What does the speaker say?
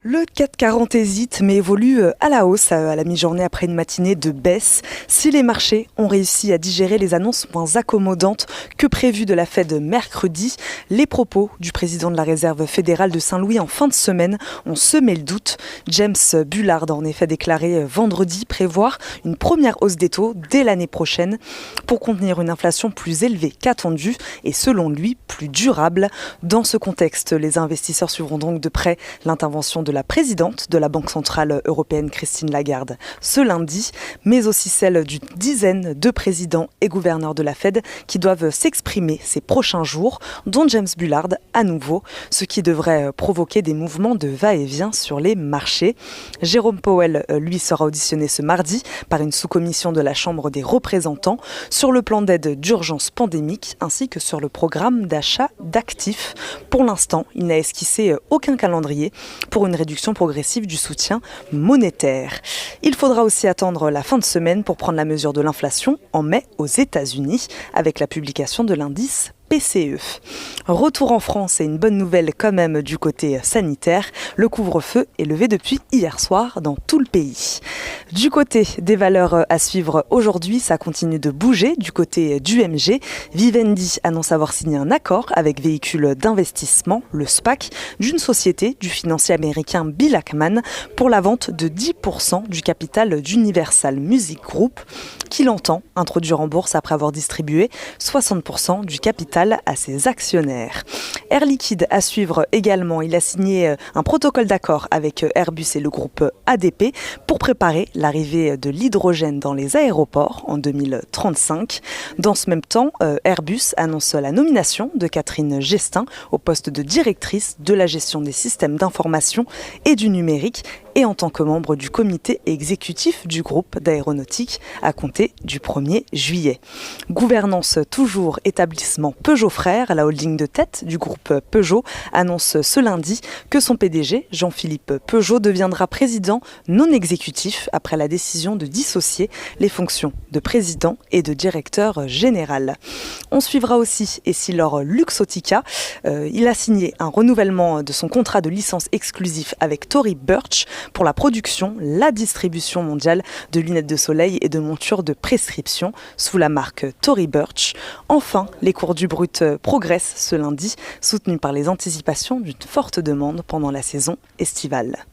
Le CAC 40 hésite mais évolue à la hausse à la mi-journée après une matinée de baisse. Si les marchés ont réussi à digérer les annonces moins accommodantes que prévues de la Fed mercredi, les propos du président de la Réserve fédérale de Saint-Louis en fin de semaine ont semé le doute. James Bullard a en effet déclaré vendredi prévoir une première hausse des taux dès l'année prochaine pour contenir une inflation plus élevée qu'attendue et selon lui plus durable. Dans ce contexte, les investisseurs suivront donc de près l'intervention de la présidente de la Banque centrale européenne Christine Lagarde ce lundi, mais aussi celle d'une dizaine de présidents et gouverneurs de la Fed qui doivent s'exprimer ces prochains jours, dont James Bullard à nouveau, ce qui devrait provoquer des mouvements de va-et-vient sur les marchés. Jérôme Powell, lui, sera auditionné ce mardi par une sous-commission de la Chambre des représentants sur le plan d'aide d'urgence pandémique ainsi que sur le programme d'achat d'actifs. Pour l'instant, il n'a esquissé aucun calendrier pour une réduction progressive du soutien monétaire. Il faudra aussi attendre la fin de semaine pour prendre la mesure de l'inflation en mai aux États-Unis avec la publication de l'indice PCE. Retour en France et une bonne nouvelle quand même du côté sanitaire. Le couvre-feu est levé depuis hier soir dans tout le pays. Du côté des valeurs à suivre aujourd'hui, ça continue de bouger du côté d'UMG. Vivendi annonce avoir signé un accord avec véhicule d'investissement, le SPAC, d'une société du financier américain Bill Ackman pour la vente de 10% du capital d'Universal Music Group qu'il entend introduire en bourse après avoir distribué 60% du capital à ses actionnaires. Air Liquide à suivre également. Il a signé un protocole d'accord avec Airbus et le groupe ADP pour préparer l'arrivée de l'hydrogène dans les aéroports en 2035. Dans ce même temps, Airbus annonce la nomination de Catherine Gestin au poste de directrice de la gestion des systèmes d'information et du numérique et en tant que membre du comité exécutif du groupe d'aéronautique à compter du 1er juillet. Gouvernance toujours, établissement Peugeot Frères, la holding de tête du groupe Peugeot, annonce ce lundi que son PDG, Jean-Philippe Peugeot, deviendra président non exécutif après la décision de dissocier les fonctions de président et de directeur général. On suivra aussi Essilor Luxottica. Il a signé un renouvellement de son contrat de licence exclusif avec Tory Burch pour la production, la distribution mondiale de lunettes de soleil et de montures de prescription sous la marque Tory Burch. Enfin, les cours du brut progressent ce lundi, soutenus par les anticipations d'une forte demande pendant la saison estivale.